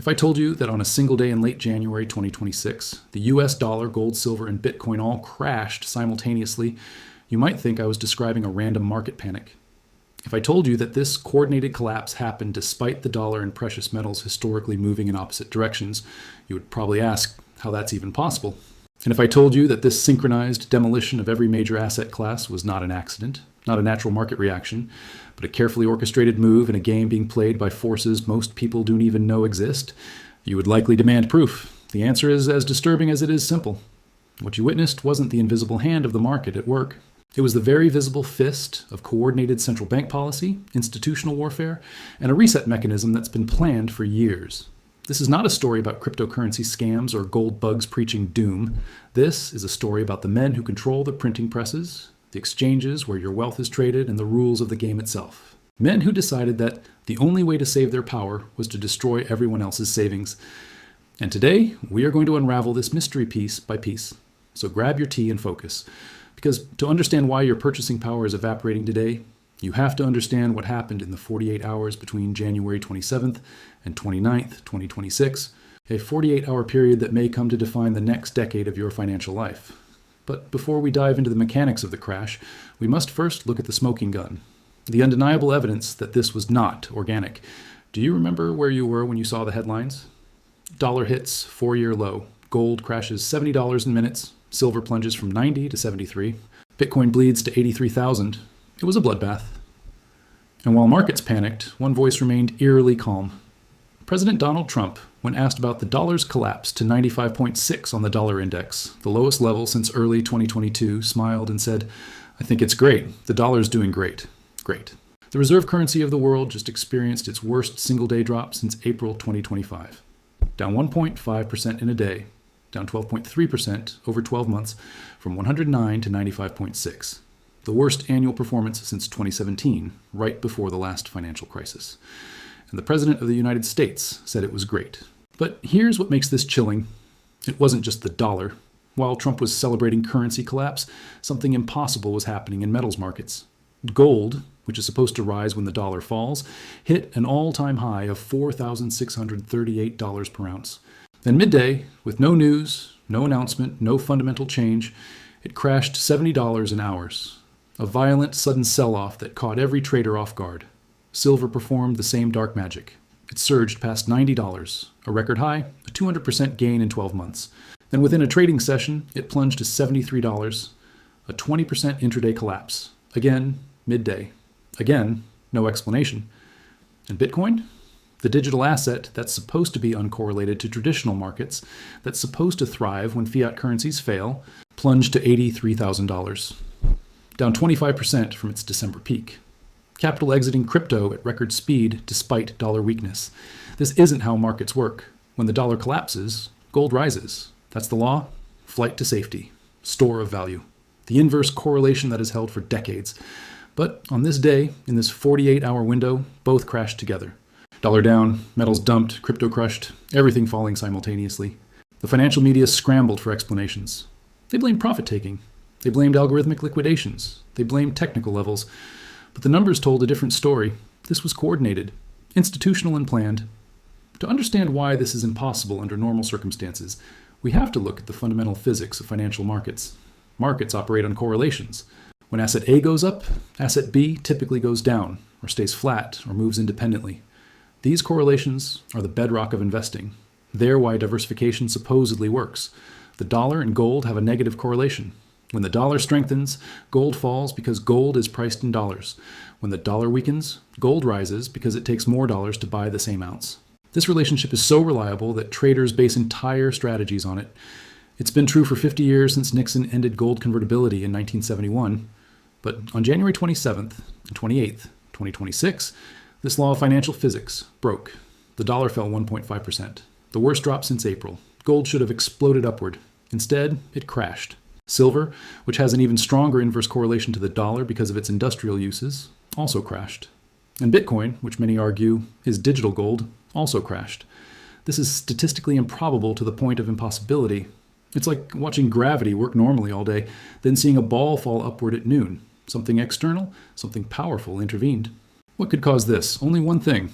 If I told you that on a single day in late January 2026, the US dollar, gold, silver, and Bitcoin all crashed simultaneously, you might think I was describing a random market panic. If I told you that this coordinated collapse happened despite the dollar and precious metals historically moving in opposite directions, you would probably ask how that's even possible. And if I told you that this synchronized demolition of every major asset class was not an accident, not a natural market reaction, but a carefully orchestrated move in a game being played by forces most people don't even know exist, you would likely demand proof. The answer is as disturbing as it is simple. What you witnessed wasn't the invisible hand of the market at work. It was the very visible fist of coordinated central bank policy, institutional warfare, and a reset mechanism that's been planned for years. This is not a story about cryptocurrency scams or gold bugs preaching doom. This is a story about the men who control the printing presses, the exchanges where your wealth is traded, and the rules of the game itself. Men who decided that the only way to save their power was to destroy everyone else's savings. And today, we are going to unravel this mystery piece by piece. So grab your tea and focus. Because to understand why your purchasing power is evaporating today, you have to understand what happened in the 48 hours between January 27th and 29th, 2026, a 48-hour period that may come to define the next decade of your financial life. But before we dive into the mechanics of the crash, we must first look at the smoking gun, the undeniable evidence that this was not organic. Do you remember where you were when you saw the headlines? Dollar hits 4-year low, gold crashes $70 in minutes, silver plunges from 90 to 73, Bitcoin bleeds to 83,000. It was a bloodbath. And while markets panicked, one voice remained eerily calm. President Donald Trump, when asked about the dollar's collapse to 95.6 on the dollar index, the lowest level since early 2022, smiled and said, "I think it's great. The dollar's doing great. Great." The reserve currency of the world just experienced its worst single-day drop since April 2025. Down 1.5% in a day, down 12.3% over 12 months, from 109 to 95.6. The worst annual performance since 2017, right before the last financial crisis. And the President of the United States said it was great. But here's what makes this chilling. It wasn't just the dollar. While Trump was celebrating currency collapse, something impossible was happening in metals markets. Gold, which is supposed to rise when the dollar falls, hit an all-time high of $4,638 per ounce. Then midday, with no news, no announcement, no fundamental change, it crashed $70 in hours. A violent, sudden sell-off that caught every trader off guard. Silver performed the same dark magic. It surged past $90, a record high, a 200% gain in 12 months. Then within a trading session, it plunged to $73, a 20% intraday collapse. Again, midday. Again, no explanation. And Bitcoin? The digital asset that's supposed to be uncorrelated to traditional markets, that's supposed to thrive when fiat currencies fail, plunged to $83,000, down 25% from its December peak. Capital exiting crypto at record speed despite dollar weakness. This isn't how markets work. When the dollar collapses, gold rises. That's the law. Flight to safety. Store of value. The inverse correlation that has held for decades. But on this day, in this 48-hour window, both crashed together. Dollar down, metals dumped, crypto crushed, everything falling simultaneously. The financial media scrambled for explanations. They blamed profit-taking. They blamed algorithmic liquidations. They blamed technical levels. But the numbers told a different story. This was coordinated, institutional and planned. To understand why this is impossible under normal circumstances, we have to look at the fundamental physics of financial markets. Markets operate on correlations. When asset A goes up, asset B typically goes down, or stays flat, or moves independently. These correlations are the bedrock of investing. They're why diversification supposedly works. The dollar and gold have a negative correlation. When the dollar strengthens, gold falls because gold is priced in dollars. When the dollar weakens, gold rises because it takes more dollars to buy the same ounce. This relationship is so reliable that traders base entire strategies on it. It's been true for 50 years since Nixon ended gold convertibility in 1971. But on January 27th and 28th, 2026, this law of financial physics broke. The dollar fell 1.5%, the worst drop since April. Gold should have exploded upward. Instead, it crashed. Silver, which has an even stronger inverse correlation to the dollar because of its industrial uses, also crashed. And Bitcoin, which many argue is digital gold, also crashed. This is statistically improbable to the point of impossibility. It's like watching gravity work normally all day, then seeing a ball fall upward at noon. Something external, something powerful intervened. What could cause this? Only one thing.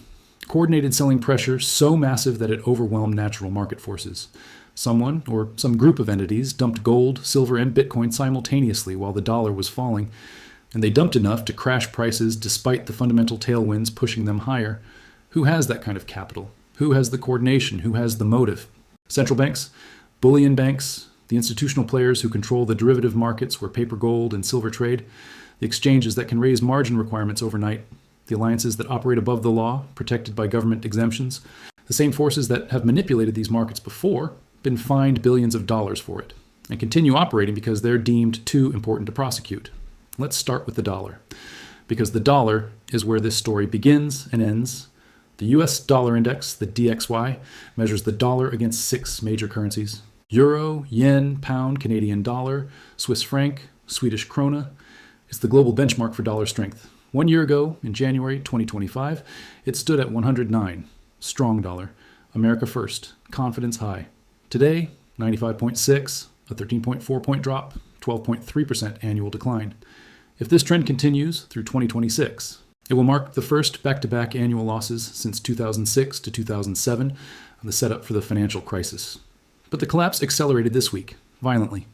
Coordinated selling pressure so massive that it overwhelmed natural market forces. Someone, or some group of entities, dumped gold, silver, and Bitcoin simultaneously while the dollar was falling, and they dumped enough to crash prices despite the fundamental tailwinds pushing them higher. Who has that kind of capital? Who has the coordination? Who has the motive? Central banks? Bullion banks? The institutional players who control the derivative markets where paper gold and silver trade? The exchanges that can raise margin requirements overnight? The alliances that operate above the law, protected by government exemptions? The same forces that have manipulated these markets before, been fined billions of dollars for it, and continue operating because they're deemed too important to prosecute. Let's start with the dollar, because the dollar is where this story begins and ends. The US dollar index, the DXY, measures the dollar against 6 major currencies: euro, yen, pound, Canadian dollar, Swiss franc, Swedish krona. It's the global benchmark for dollar strength. 1 year ago, in January 2025, it stood at 109. Strong dollar. America first. Confidence high. Today, 95.6, a 13.4 point drop, 12.3% annual decline. If this trend continues through 2026, it will mark the first back-to-back annual losses since 2006 to 2007, and the setup for the financial crisis. But the collapse accelerated this week, violently.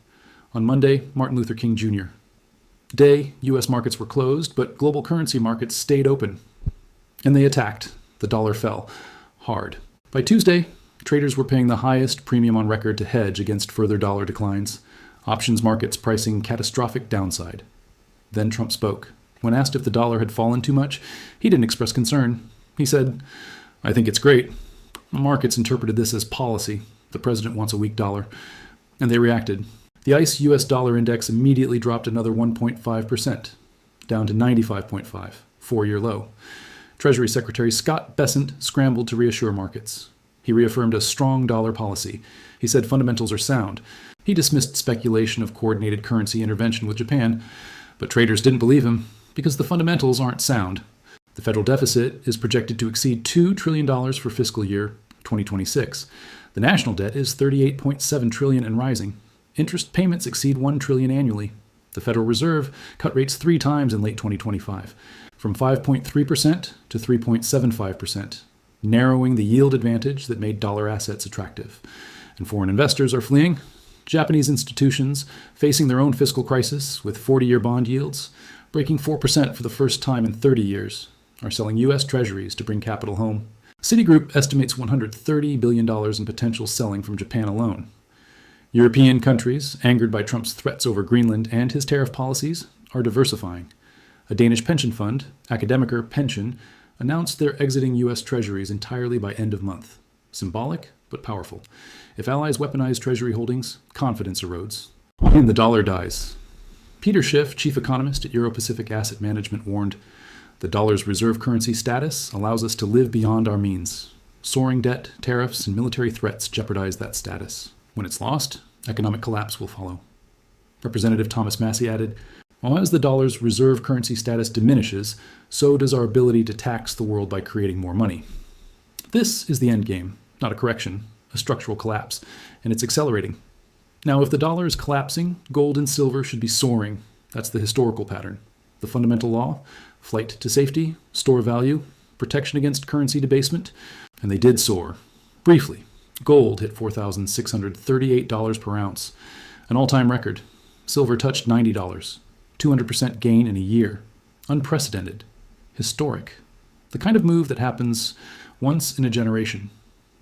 On Monday, Martin Luther King Jr. Today, U.S. markets were closed, but global currency markets stayed open. And they attacked. The dollar fell. Hard. By Tuesday, traders were paying the highest premium on record to hedge against further dollar declines. Options markets pricing catastrophic downside. Then Trump spoke. When asked if the dollar had fallen too much, he didn't express concern. He said, "I think it's great." The markets interpreted this as policy. The president wants a weak dollar. And they reacted. The ICE US dollar index immediately dropped another 1.5%, down to 95.5, 4-year low. Treasury Secretary Scott Bessent scrambled to reassure markets. He reaffirmed a strong dollar policy. He said fundamentals are sound. He dismissed speculation of coordinated currency intervention with Japan, but traders didn't believe him because the fundamentals aren't sound. The federal deficit is projected to exceed $2 trillion for fiscal year 2026. The national debt is $38.7 trillion and rising. Interest payments exceed $1 trillion annually. The Federal Reserve cut rates 3 times in late 2025, from 5.3% to 3.75%. Narrowing the yield advantage that made dollar assets attractive. And foreign investors are fleeing. Japanese institutions, facing their own fiscal crisis with 40-year bond yields, breaking 4% for the first time in 30 years, are selling U.S. treasuries to bring capital home. Citigroup estimates $130 billion in potential selling from Japan alone. European countries, angered by Trump's threats over Greenland and his tariff policies, are diversifying. A Danish pension fund, Academiker Pension, announced they're exiting U.S. treasuries entirely by end of month. Symbolic, but powerful. If allies weaponize treasury holdings, confidence erodes. And the dollar dies. Peter Schiff, chief economist at Euro-Pacific Asset Management, warned, "The dollar's reserve currency status allows us to live beyond our means. Soaring debt, tariffs, and military threats jeopardize that status. When it's lost, economic collapse will follow." Representative Thomas Massey added, "While as the dollar's reserve currency status diminishes, so does our ability to tax the world by creating more money." This is the end game, not a correction, a structural collapse, and it's accelerating. Now, if the dollar is collapsing, gold and silver should be soaring. That's the historical pattern. The fundamental law, flight to safety, store value, protection against currency debasement, and they did soar. Briefly, gold hit $4,638 per ounce, an all-time record. Silver touched $90, 200% gain in a year. Unprecedented. Historic. The kind of move that happens once in a generation.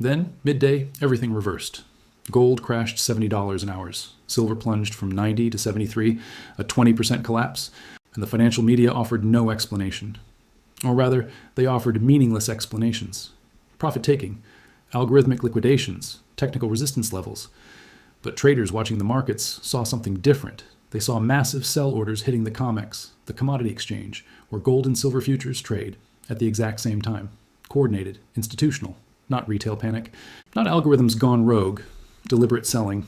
Then, midday, everything reversed. Gold crashed $70 an hour. Silver plunged from 90 to 73, a 20% collapse, and the financial media offered no explanation. Or rather, they offered meaningless explanations. Profit-taking, algorithmic liquidations, technical resistance levels. But traders watching the markets saw something different. They saw massive sell orders hitting the COMEX, the commodity exchange, where gold and silver futures trade, at the exact same time. Coordinated, institutional, not retail panic, not algorithms gone rogue, deliberate selling.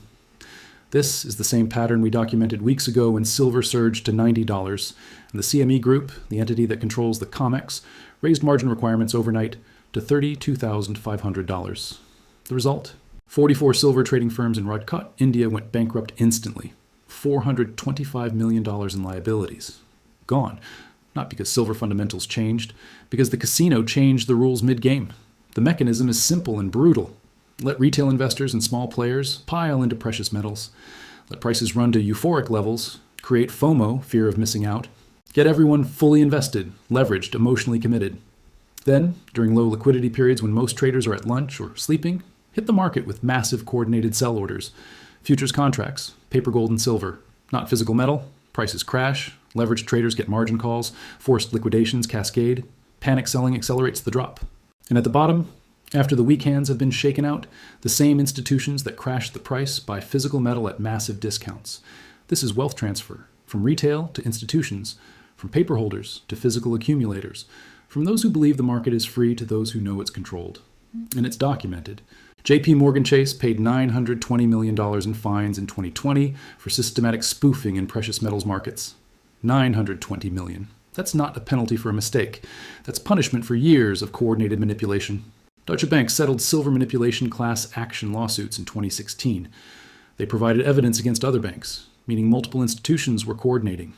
This is the same pattern we documented weeks ago when silver surged to $90, and the CME Group, the entity that controls the COMEX, raised margin requirements overnight to $32,500. The result? 44 silver trading firms in Rajkot, India went bankrupt instantly. $425 million in liabilities. Gone. not because silver fundamentals changed, because the casino changed the rules mid-game. The mechanism is simple and brutal. Let retail investors and small players pile into precious metals. Let prices run to euphoric levels, create FOMO, fear of missing out. Get everyone fully invested, leveraged, emotionally committed. Then, during low liquidity periods when most traders are at lunch or sleeping, hit the market with massive coordinated sell orders. Futures contracts, paper gold and silver, not physical metal. Prices crash, leveraged traders get margin calls, forced liquidations cascade, panic selling accelerates the drop. And at the bottom, after the weak hands have been shaken out, the same institutions that crashed the price buy physical metal at massive discounts. This is wealth transfer, from retail to institutions, from paper holders to physical accumulators, from those who believe the market is free to those who know it's controlled. And it's documented. JP Morgan Chase paid $920 million in fines in 2020 for systematic spoofing in precious metals markets. $920 million. That's not a penalty for a mistake. That's punishment for years of coordinated manipulation. Deutsche Bank settled silver manipulation class action lawsuits in 2016. They provided evidence against other banks, meaning multiple institutions were coordinating.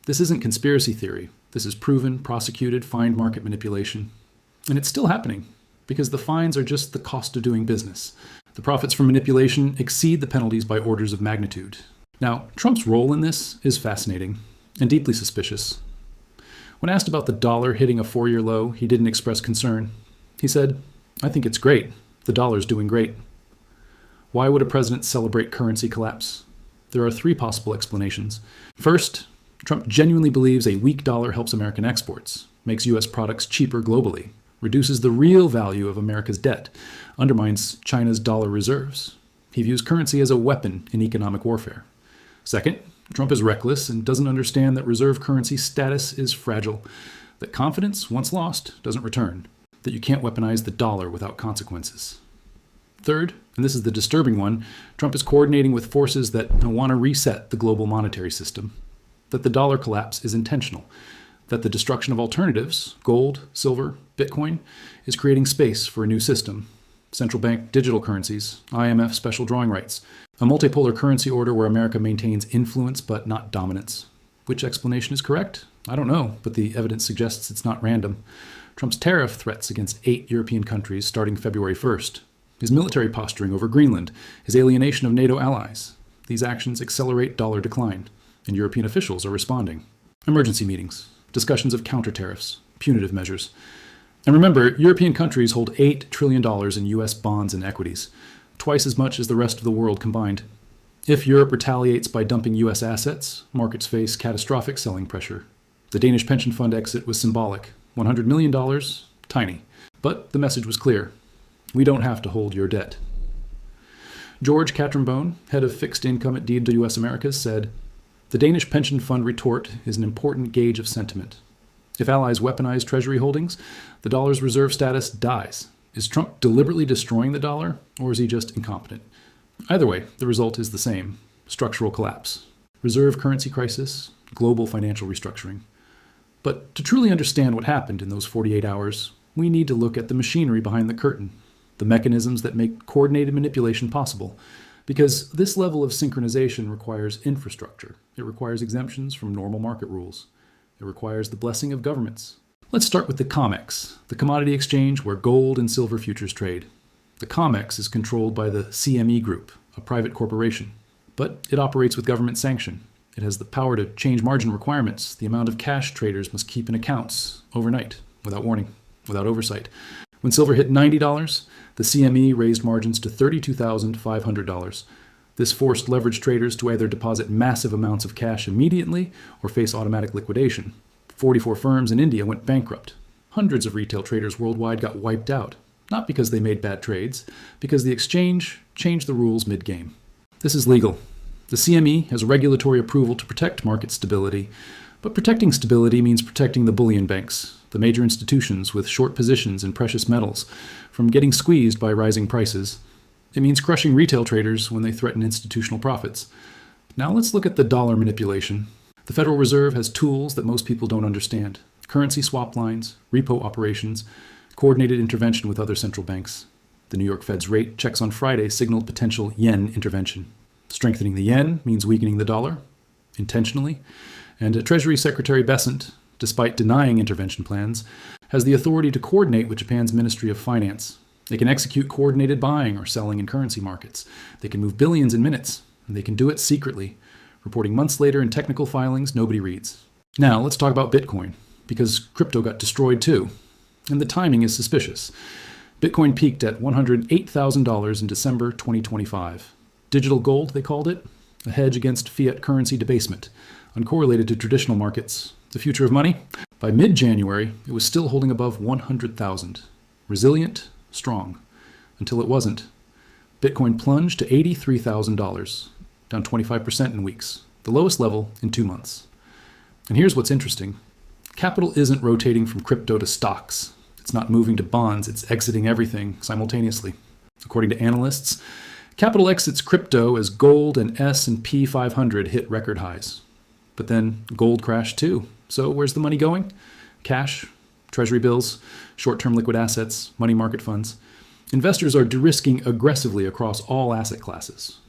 This isn't conspiracy theory. This is proven, prosecuted, fined market manipulation. And it's still happening, because the fines are just the cost of doing business. The profits from manipulation exceed the penalties by orders of magnitude. Now, Trump's role in this is fascinating and deeply suspicious. When asked about the dollar hitting a 4-year low, he didn't express concern. He said, "I think it's great. The dollar's doing great." Why would a president celebrate currency collapse? There are 3 possible explanations. First, Trump genuinely believes a weak dollar helps American exports, makes U.S. products cheaper globally, reduces the real value of America's debt, undermines China's dollar reserves. He views currency as a weapon in economic warfare. Second, Trump is reckless and doesn't understand that reserve currency status is fragile, that confidence, once lost, doesn't return, that you can't weaponize the dollar without consequences. Third, and this is the disturbing one, Trump is coordinating with forces that want to reset the global monetary system, that the dollar collapse is intentional, that the destruction of alternatives, gold, silver, Bitcoin, is creating space for a new system. Central bank digital currencies, IMF special drawing rights, a multipolar currency order where America maintains influence but not dominance. Which explanation is correct? I don't know, but the evidence suggests it's not random. Trump's tariff threats against 8 European countries starting February 1st, his military posturing over Greenland, his alienation of NATO allies. These actions accelerate dollar decline, and European officials are responding. Emergency meetings, discussions of counter tariffs, punitive measures. And remember, European countries hold $8 trillion in U.S. bonds and equities, twice as much as the rest of the world combined. If Europe retaliates by dumping U.S. assets, markets face catastrophic selling pressure. The Danish pension fund exit was symbolic. $100 million, tiny. But the message was clear. We don't have to hold your debt. George Cattrambone, head of fixed income at DWS Americas, said, "The Danish pension fund retort is an important gauge of sentiment. If allies weaponize treasury holdings, the dollar's reserve status dies. Is Trump deliberately destroying the dollar, or is he just incompetent? Either way, the result is the same: structural collapse, reserve currency crisis, global financial restructuring. But to truly understand what happened in those 48 hours, we need to look at the machinery behind the curtain, the mechanisms that make coordinated manipulation possible. Because this level of synchronization requires infrastructure. It requires exemptions from normal market rules. It requires the blessing of governments. Let's start with the COMEX, the commodity exchange where gold and silver futures trade. The COMEX is controlled by the CME Group, a private corporation. But it operates with government sanction. It has the power to change margin requirements, the amount of cash traders must keep in accounts overnight, without warning, without oversight. When silver hit $90, the CME raised margins to $32,500. This forced leveraged traders to either deposit massive amounts of cash immediately or face automatic liquidation. 44 firms in India went bankrupt. Hundreds of retail traders worldwide got wiped out, not because they made bad trades, because the exchange changed the rules mid-game. This is legal. The CME has regulatory approval to protect market stability, but protecting stability means protecting the bullion banks, the major institutions with short positions in precious metals, from getting squeezed by rising prices. It means crushing retail traders when they threaten institutional profits. Now let's look at the dollar manipulation. The Federal Reserve has tools that most people don't understand: currency swap lines, repo operations, coordinated intervention with other central banks. The New York Fed's rate checks on Friday signaled potential yen intervention. Strengthening the yen means weakening the dollar, intentionally. And Treasury Secretary Bessent despite denying intervention plans, has the authority to coordinate with Japan's Ministry of Finance. They can execute coordinated buying or selling in currency markets. They can move billions in minutes, and they can do it secretly, reporting months later in technical filings nobody reads. Now, let's talk about Bitcoin, because crypto got destroyed too. And the timing is suspicious. Bitcoin peaked at $108,000 in December 2025. Digital gold, they called it, a hedge against fiat currency debasement, uncorrelated to traditional markets. The future of money? By mid-January, it was still holding above 100,000. Resilient, strong, until it wasn't. Bitcoin plunged to $83,000, down 25% in weeks, the lowest level in 2 months. And here's what's interesting. Capital isn't rotating from crypto to stocks. It's not moving to bonds, it's exiting everything simultaneously. According to analysts, capital exits crypto as gold and S&P 500 hit record highs. But then gold crashed too. So where's the money going? Cash, treasury bills, short-term liquid assets, money market funds. Investors are de-risking aggressively across all asset classes.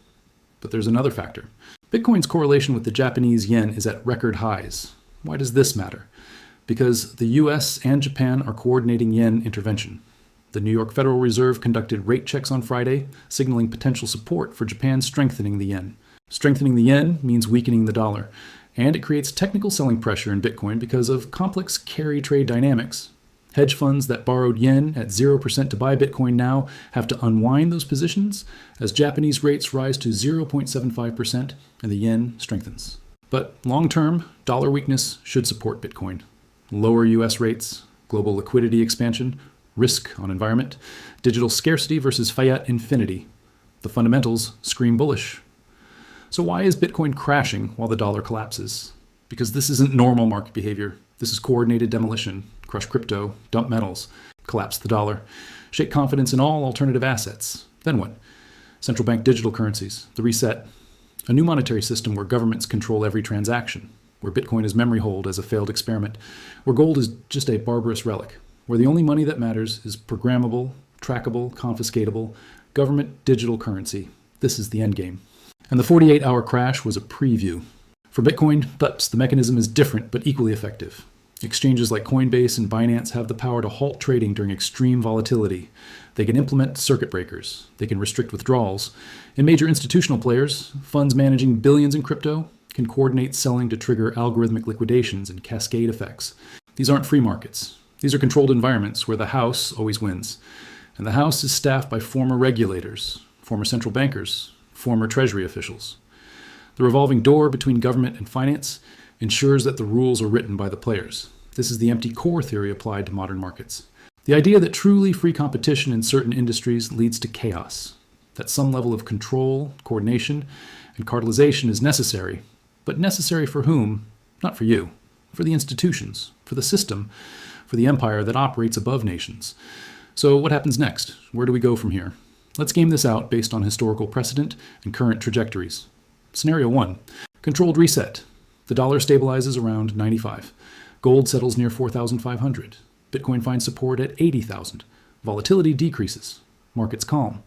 But there's another factor. Bitcoin's correlation with the Japanese yen is at record highs. Why does this matter? Because the US and Japan are coordinating yen intervention. The New York Federal Reserve conducted rate checks on Friday, signaling potential support for Japan strengthening the yen. Strengthening the yen means weakening the dollar, and it creates technical selling pressure in Bitcoin because of complex carry trade dynamics. Hedge funds that borrowed yen at 0% to buy Bitcoin now have to unwind those positions as Japanese rates rise to 0.75% and the yen strengthens. But long-term, dollar weakness should support Bitcoin. Lower US rates, global liquidity expansion, risk on environment, digital scarcity versus fiat infinity. The fundamentals scream bullish. So why is Bitcoin crashing while the dollar collapses? Because this isn't normal market behavior. This is coordinated demolition. Crush crypto, dump metals, collapse the dollar, shake confidence in all alternative assets. Then what? Central bank digital currencies, the reset. A new monetary system where governments control every transaction, where Bitcoin is memory hold as a failed experiment, where gold is just a barbarous relic, where the only money that matters is programmable, trackable, confiscatable, government digital currency. This is the endgame. And the 48-hour crash was a preview. For Bitcoin, the mechanism is different but equally effective. Exchanges like Coinbase and Binance have the power to halt trading during extreme volatility. They can implement circuit breakers. They can restrict withdrawals. And major institutional players, funds managing billions in crypto, can coordinate selling to trigger algorithmic liquidations and cascade effects. These aren't free markets. These are controlled environments where the house always wins. And the house is staffed by former regulators, former central bankers, former treasury officials. The revolving door between government and finance ensures that the rules are written by the players. This is the empty core theory applied to modern markets. The idea that truly free competition in certain industries leads to chaos, that some level of control, coordination, and cartelization is necessary, but necessary for whom? Not for you, for the institutions, for the system, for the empire that operates above nations. So what happens next? Where do we go from here? Let's game this out based on historical precedent and current trajectories. Scenario 1, controlled reset. The dollar stabilizes around 95. Gold settles near 4,500. Bitcoin finds support at 80,000. Volatility decreases. Markets calm.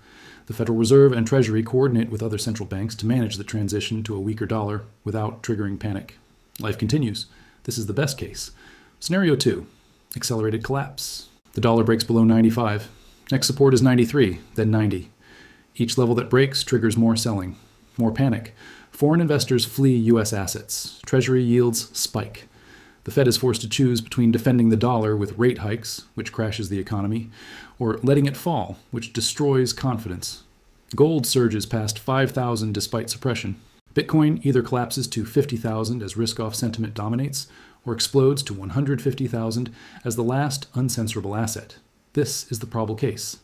The Federal Reserve and Treasury coordinate with other central banks to manage the transition to a weaker dollar without triggering panic. Life continues. This is the best case. Scenario 2, accelerated collapse. The dollar breaks below 95. Next support is 93, then 90. Each level that breaks triggers more selling, more panic. Foreign investors flee U.S. assets. Treasury yields spike. The Fed is forced to choose between defending the dollar with rate hikes, which crashes the economy, or letting it fall, which destroys confidence. Gold surges past 5,000 despite suppression. Bitcoin either collapses to 50,000 as risk-off sentiment dominates, or explodes to 150,000 as the last uncensorable asset. This is the probable case.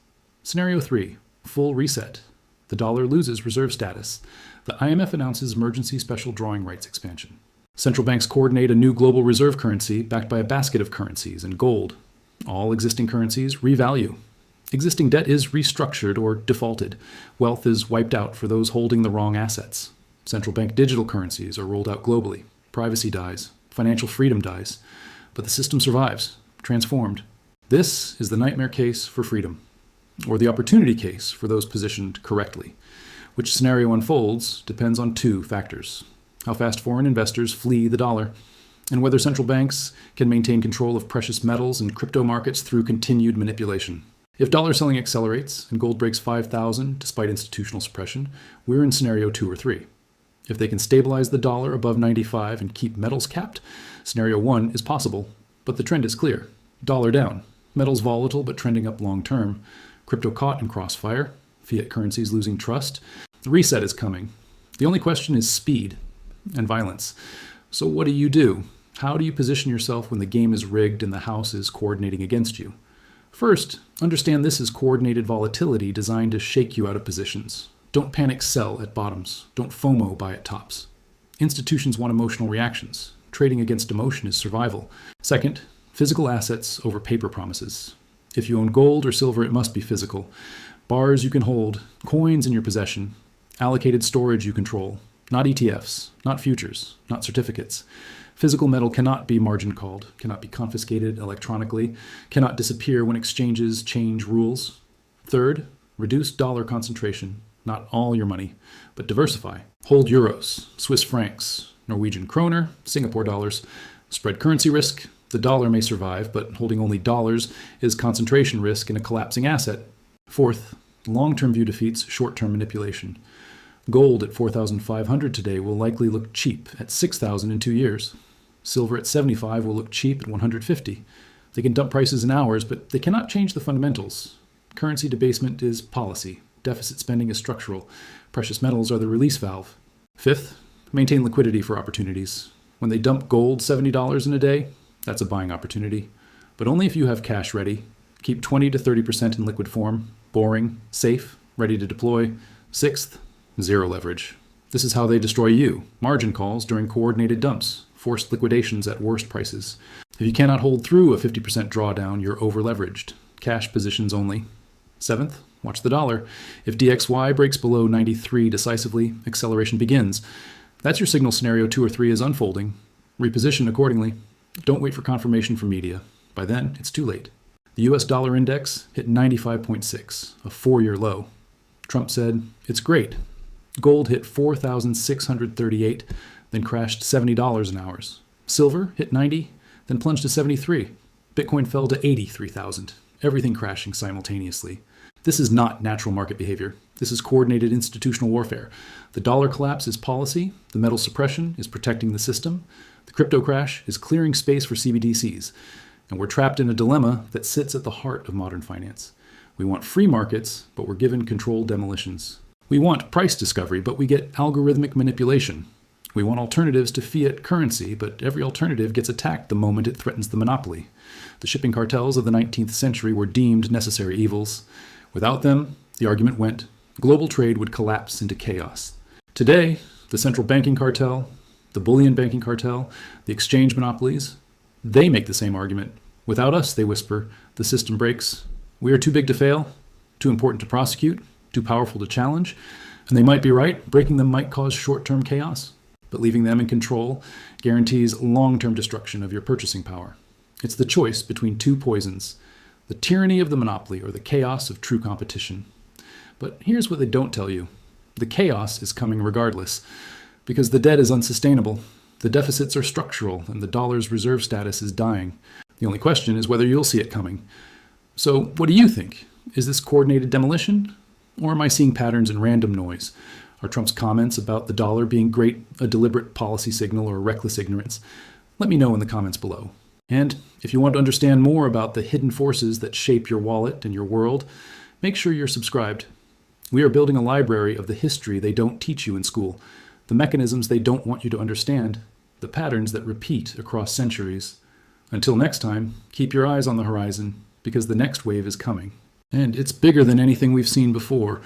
Scenario 3, full reset. The dollar loses reserve status. The IMF announces emergency special drawing rights expansion. Central banks coordinate a new global reserve currency backed by a basket of currencies and gold. All existing currencies revalue. Existing debt is restructured or defaulted. Wealth is wiped out for those holding the wrong assets. Central bank digital currencies are rolled out globally. Privacy dies. Financial freedom dies. But the system survives, transformed. This is the nightmare case for freedom, or the opportunity case for those positioned correctly. Which scenario unfolds depends on two factors: how fast foreign investors flee the dollar, and whether central banks can maintain control of precious metals and crypto markets through continued manipulation. If dollar selling accelerates and gold breaks 5,000 despite institutional suppression, we're in scenario 2 or 3. If they can stabilize the dollar above 95 and keep metals capped, scenario 1 is possible, but the trend is clear. Dollar down, metals volatile but trending up long term, crypto caught in crossfire, fiat currencies losing trust. The reset is coming. The only question is speed and violence. So what do? How do you position yourself when the game is rigged and the house is coordinating against you? First, understand this is coordinated volatility designed to shake you out of positions. Don't panic sell at bottoms. Don't FOMO buy at tops. Institutions want emotional reactions. Trading against emotion is survival. Second, physical assets over paper promises. If you own gold or silver, it must be physical. Bars you can hold, coins in your possession, allocated storage you control. Not ETFs, not futures, not certificates. Physical metal cannot be margin called, cannot be confiscated electronically, cannot disappear when exchanges change rules. Third, reduce dollar concentration. Not all your money, but diversify. Hold euros, Swiss francs, Norwegian kroner, Singapore dollars. Spread currency risk. The dollar may survive, but holding only dollars is concentration risk in a collapsing asset. Fourth, long-term view defeats short-term manipulation. Gold at 4,500 today will likely look cheap at 6,000 in 2 years. Silver at 75 will look cheap at 150. They can dump prices in hours, but they cannot change the fundamentals. Currency debasement is policy. Deficit spending is structural. Precious metals are the release valve. Fifth, maintain liquidity for opportunities. When they dump gold $70 in a day, that's a buying opportunity. But only if you have cash ready. Keep 20 to 30% in liquid form. Boring, safe, ready to deploy. Sixth, zero leverage. This is how they destroy you. Margin calls during coordinated dumps. Forced liquidations at worst prices. If you cannot hold through a 50% drawdown, you're over-leveraged. Cash positions only. Seventh, watch the dollar. If DXY breaks below 93 decisively, acceleration begins. That's your signal scenario 2 or 3 is unfolding. Reposition accordingly. Don't wait for confirmation from media. By then, it's too late. The US dollar index hit 95.6, a 4-year low. Trump said, "It's great." Gold hit 4,638, then crashed $70 an hour. Silver hit 90, then plunged to 73. Bitcoin fell to 83,000. Everything crashing simultaneously. This is not natural market behavior. This is coordinated institutional warfare. The dollar collapse is policy. The metal suppression is protecting the system. The crypto crash is clearing space for CBDCs. And we're trapped in a dilemma that sits at the heart of modern finance. We want free markets, but we're given controlled demolitions. We want price discovery, but we get algorithmic manipulation. We want alternatives to fiat currency, but every alternative gets attacked the moment it threatens the monopoly. The shipping cartels of the 19th century were deemed necessary evils. Without them, the argument went, global trade would collapse into chaos. Today, the central banking cartel, the bullion banking cartel, the exchange monopolies, they make the same argument. Without us, they whisper, the system breaks. We are too big to fail, too important to prosecute, too powerful to challenge. And they might be right. Breaking them might cause short-term chaos. But leaving them in control guarantees long-term destruction of your purchasing power. It's the choice between two poisons, the tyranny of the monopoly or the chaos of true competition. But here's what they don't tell you. The chaos is coming regardless, because the debt is unsustainable, the deficits are structural, and the dollar's reserve status is dying. The only question is whether you'll see it coming. So what do you think? Is this coordinated demolition? Or am I seeing patterns in random noise? Are Trump's comments about the dollar being great a deliberate policy signal or reckless ignorance? Let me know in the comments below. And if you want to understand more about the hidden forces that shape your wallet and your world, make sure you're subscribed. We are building a library of the history they don't teach you in school, the mechanisms they don't want you to understand, the patterns that repeat across centuries. Until next time, keep your eyes on the horizon, because the next wave is coming. And it's bigger than anything we've seen before.